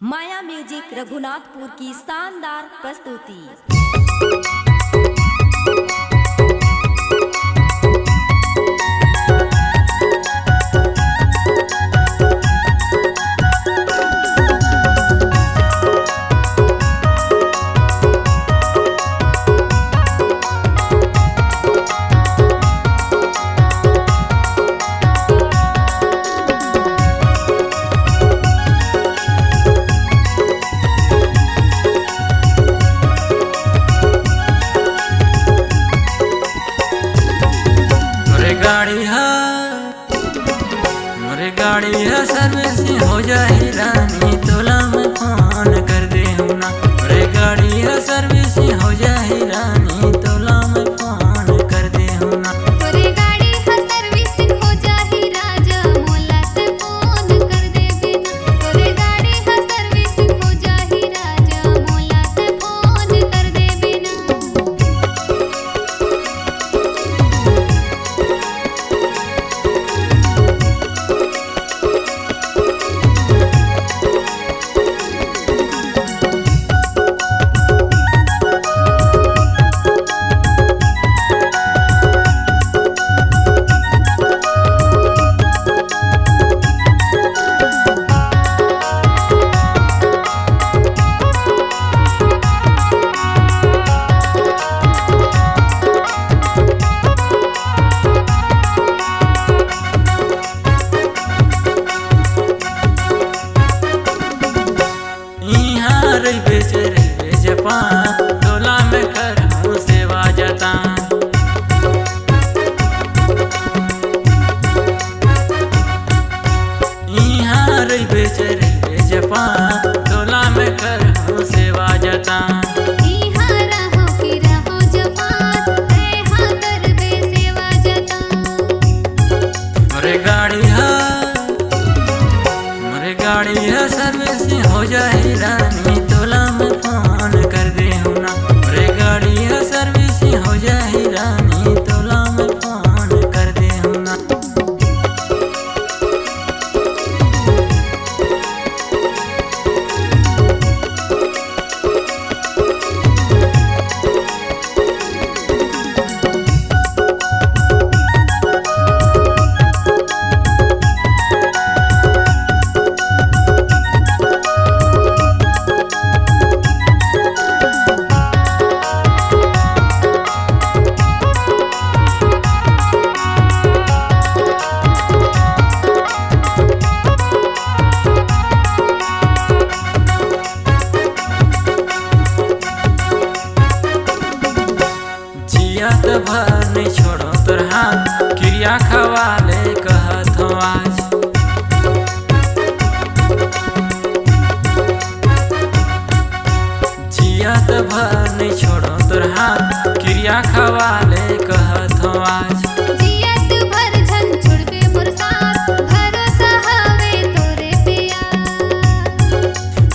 माया music Raghunathpur की शानदार प्रस्तुति। मोरे गाड़ी है सर्विसिंग हो जाए रानी, तोला में फोन कर दे हूँ ना। मोरे गाड़ी है सर्विसिंग हो जाए रानी, तोला में फोन कर दे हूँ ना। मोरे गाड़ी है सर्विसिंग हो जाए राजा, मोला से फोन कर दे बिना। मोरे गाड़ी है सर्विसिंग हो जाए राजा, मोला से फोन कर दे बिना। रेलवे जापान तोला में कर हूँ सेवा जता। यहाँ रेलवे जापान तोला में कर हूँ सेवा जता। इहाँ रहो कि रहो जापान, यहाँ कर दे सेवा जता। मोरे गाड़ी है सर्विसिंग हो जाए रानी, तोला में फोन कर दे हूँ ना। मोरे गाड़ी है सर्विसिंग हो जाए रानी, तोला में फोन कर दे हूँ ना। भर नहीं छोड़ो तोर हाथ, क्रिया खवाले कहत हो आज। जियत भर नहीं छोड़ो तोर हाथ, क्रिया खवाले कहत हो आज। जियत भर झन छोड़बे मोर साथ, भरोसा हवे तोरे पिया।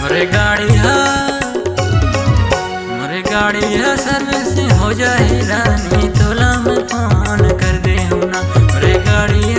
मोरे गाड़ी है सर्विसिंग हो जाए रानी, तोला में फोन कर दे हूँ ना। मोरे गाड़ी